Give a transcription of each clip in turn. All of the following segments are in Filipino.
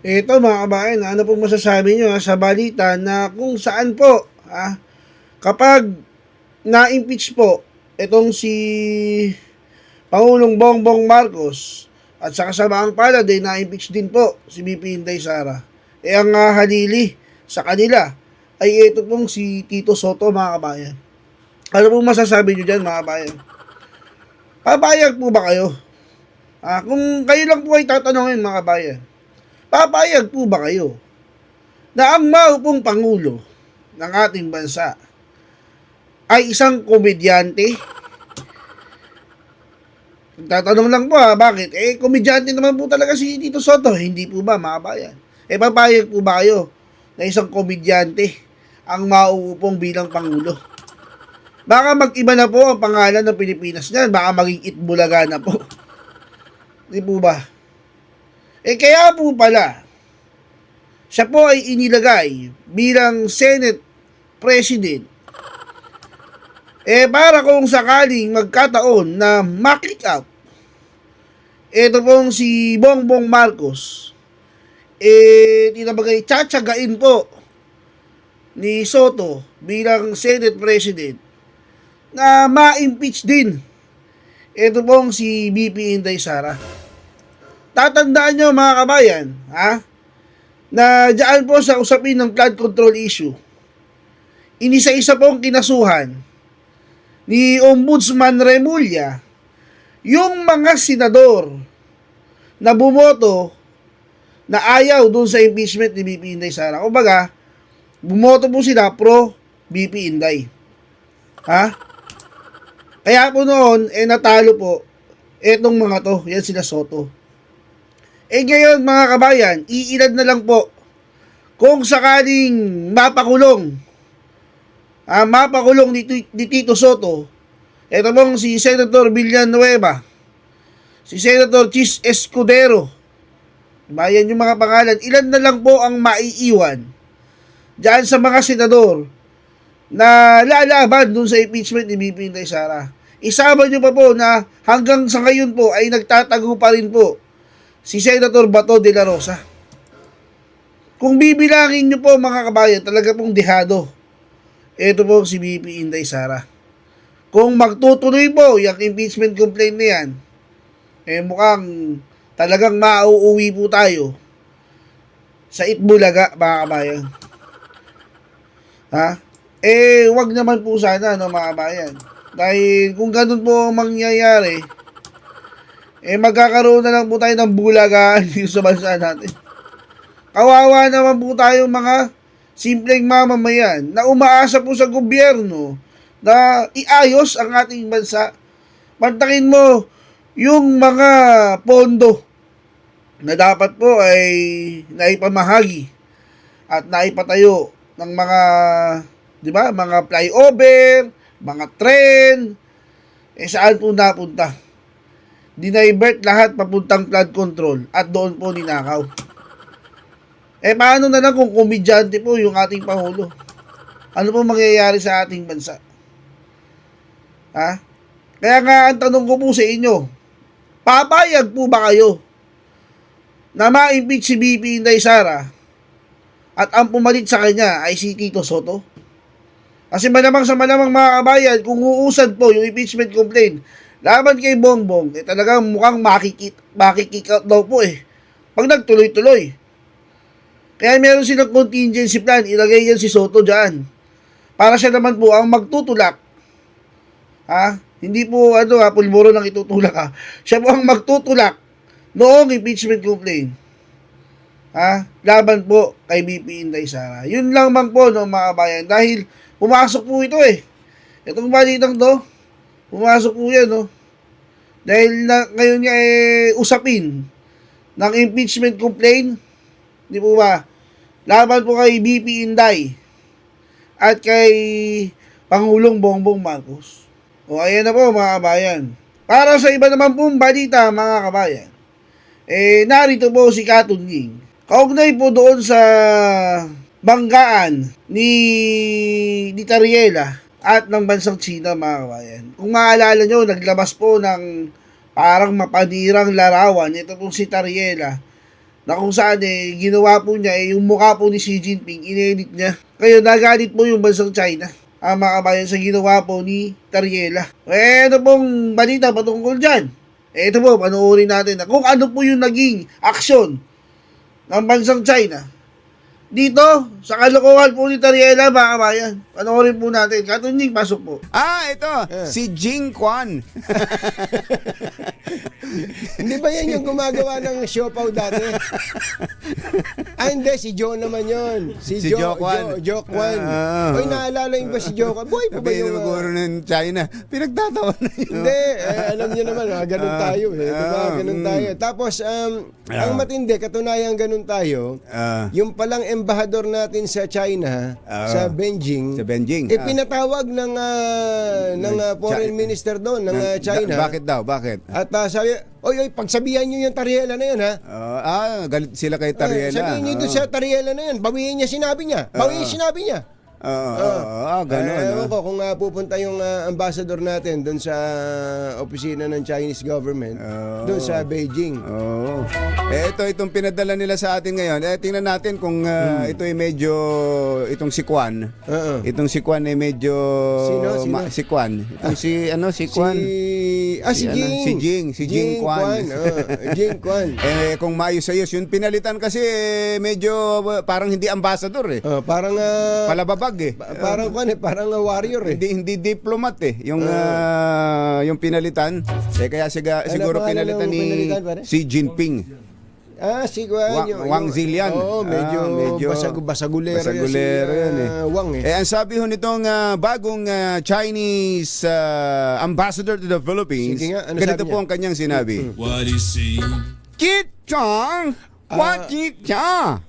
Ito mga kabayan, ano pong masasabi nyo sa balita na kung saan po kapag na-impeach po itong si Pangulong Bongbong Marcos at sa kasamaang palad ay na-impeach din po si BP Inday Sara. Ang halili sa kanila ay ito pong si Tito Soto mga kabayan. Ano pong masasabi nyo dyan mga kabayan? Papayag po ba kayo? Kung kayo lang po ay tatanungin mga kabayan, papayag po ba kayo na ang maupong Pangulo ng ating bansa ay isang komedyante? Tatanong lang po bakit? Komedyante naman po talaga si Tito Soto, hindi po ba mga kabayan? Papayag po ba kayo na isang komedyante ang mauupong bilang Pangulo? Baka mag-iba na po ang pangalan ng Pilipinas niyan, baka maging Itbulaga na po. Di po ba? Kaya po pala, siya po ay inilagay bilang Senate President para kung sakaling magkataon na ma-kick out ito pong si Bongbong Marcos, tinabagay tsatsagain po ni Soto bilang Senate President na ma-impeach din ito pong si BP Inday Sara. Tatandaan nyo mga kabayan, na dyan po sa usapin ng flood control issue, inisa-isa pong kinasuhan ni Ombudsman Remulla yung mga senador na bumoto na ayaw dun sa impeachment ni BP Inday Sara. Kumbaga, bumoto po sila pro BP Inday. Kaya po noon, natalo po etong mga to, yan sila Soto. Ngayon mga kabayan, iilad na lang po kung sakaling mapakulong ni Tito Soto, ito pong si Senator Villanueva, si Senator Chis Escudero, bayan yung mga pangalan, ilan na lang po ang maiiwan dyan sa mga senador na lalaban dun sa impeachment ni BP Inday Sara. Isama nyo pa po na hanggang sa ngayon po ay nagtatago pa rin po si Senator Bato de la Rosa. Kung bibilangin nyo po mga kabayan, talaga pong dehado ito po si BP Inday Sara. Kung magtutuloy po yung impeachment complaint na yan, mukhang talagang mauuwi po tayo sa Itbulaga mga kabayan. Wag naman po sana no mga kabayan. Dahil kung ganun po ang mangyayari, magkakaroon na lang po tayo ng bulagaan dito sa bansa natin. Kawawa naman po tayo mga simpleng mamamayan na umaasa po sa gobyerno na iayos ang ating bansa. Pantakin mo yung mga pondo na dapat po ay naipamahagi at naipatayo ng mga, di ba, mga flyover, mga tren, saan po napunta? Dinivert lahat papuntang flood control at doon po ninakaw. Paano na lang kung komedyante po yung ating Pangulo? Ano po mangyayari sa ating bansa? Kaya nga ang tanong ko po sa inyo, papayag po ba kayo na ma-impeach si BP Inday Sara at ang pumalit sa kanya ay si Tito Soto? Kasi malamang sa malamang mga kabayan, kung uusad po yung impeachment complaint laban kay Bongbong, talagang mukhang makikick out daw po pag nagtuloy-tuloy. Kaya meron silang contingency plan, ilagay yan si Soto dyan. Para siya naman po ang magtutulak. Hindi po pulburo lang itutulak Siya po ang magtutulak noong impeachment complaint. Laban po kay BP Inday Sara. Yun lang man po no mga kabayan. Dahil pumasok po ito Itong balitang to, pumasok po yan Dahil ngayon nga usapin ng impeachment complaint, di po ba? Laban po kay BP Inday at kay Pangulong Bongbong Marcos. Ayan na po mga kabayan. Para sa iba naman pong balita mga kabayan, narito po si Katun Ying. Kaugnay po doon sa banggaan ni Tariela at ng bansang China mga kabayan. Kung maalala nyo, naglabas po ng parang mapanirang larawan ito pong si Tariela na kung saan ginawa po niya yung mukha po ni Xi Jinping, inedit niya. Ngayon, nagalit po yung bansang China, mga kabayan, sa ginawa po ni Tariela. Ano pong balita patungkol dyan? Ito po, panoorin natin na kung ano po yung naging aksyon ng bansang China dito sa kalokohan po ni Tariela, mga kabayan. Panoorin po natin. Katunying, pasok po. Ito, si Jing Quan. Hindi ba yan yung gumagawa ng siopaw dati? Hindi, si Joe naman yun. Si Jo Kwan. Jo Kwan. Oy, naalala yung ba si Joe Kwan? Boy, pa ba Sabihin yung... naman guro ng China, pinagtatawa na yun. Hindi, alam niyo naman, ganun tayo diba? Ganun tayo. Tapos, ang matindi, katunayan ganun tayo, yung palang embahador natin sa China, sa Beijing, pinatawag ng foreign minister doon, ng China. Bakit daw? Bakit? At sabi, oy, pagsabihan nyo yung Tariela na yun, ha? Galit sila kay Tariela. Sabihin nyo doon sa Tariela na yun, bawiin niya sinabi niya. Bawiin sinabi niya. Ganun. Ewan ko kung pupunta yung ambassador natin doon sa opisina ng Chinese government, doon sa Beijing. Itong pinadala nila sa atin ngayon. Tingnan natin kung ito ay medyo, itong si Quan. Itong si Quan ay medyo... Sino? Si Quan. Itong si Quan. Si Jing Quan. Jing Quan. Kung maayos-ayos, yung pinalitan kasi medyo parang hindi ambassador eh. Parang... Palababag eh. Parang warrior eh. Hindi diplomat eh. Yung pinalitan. Kaya siguro pinalitan ni Xi Jinping. Si Guan. Wang Zilian. Medyo basagulero yun eh. Wang eh. Ang sabi ho nitong bagong Chinese ambassador to the Philippines, Sige nga, ano ganito sabi po niya? ang kanyang sinabi. What is he? Kit Chong! What Kit Chong?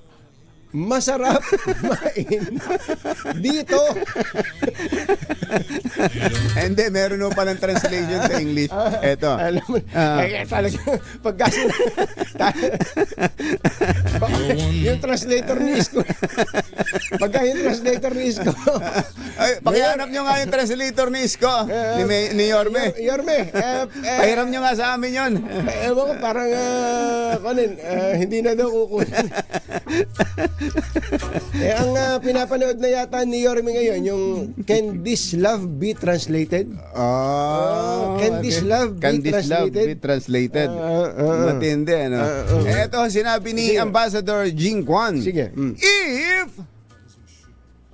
Masarap kumain dito. Hindi, meron mo palang translation sa English. Eto. Alam mo, talaga, yung translator ni Isko. Pagka yung translator ni Isko. Pakihanap nyo nga yung translator ni Isko, ni Yorme. Yorme. Pahiram nyo nga sa amin yun. Ewan ko, parang, hindi na daw kukunin. Ang pinapanood na yata ni Yorme ngayon, yung Can This Love Be Translated? Can This Love Be Translated? Matindi, ano? Ito, sinabi ni Ambassador Jing Quan. Sige. If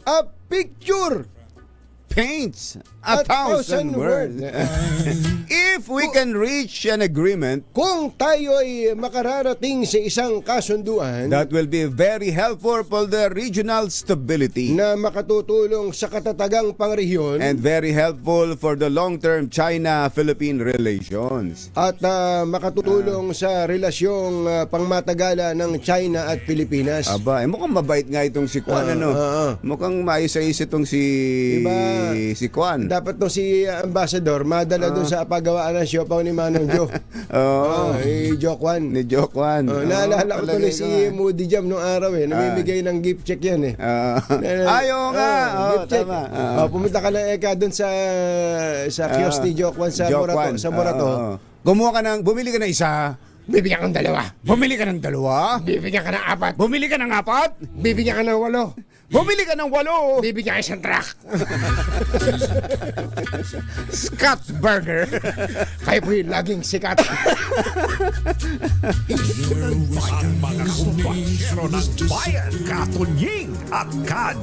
A picture paints a thousand words. If we can reach an agreement, kung tayo ay makararating sa isang kasunduan that will be very helpful for the regional stability na makatutulong sa katatagang pangrehiyon and very helpful for the long-term China-Philippine relations. at makatutulong sa relasyong pangmatagala ng China at Pilipinas. Mukhang mabait nga itong si Quan, ano? Mukhang maayos-ayos itong si Quan. Dapat to si Ambassador madala doon sa pagawaan ng siopaw ni Manong Joe. Jo Kwan. Ni Jo Kwan. Naalala ko tuloy si Moody Jam nung araw namimigay ng gift check yan Ayaw nga. Gift check. Tama. Pumunta ka lang doon sa kiosk ni Jo Kwan sa Morato. Bumili ka ng isa. Bibigyan kang dalawa. Bumili ka ng dalawa. Bibigyan ka ng apat. Bumili ka ng apat. Bibigyan ka ng 8. Bumili ka ng 8. Bibigyan ka isang truck. Scott Burger. Kayo po'y laging sikat. Ang mga kumpanyero ng bayan, Katunying at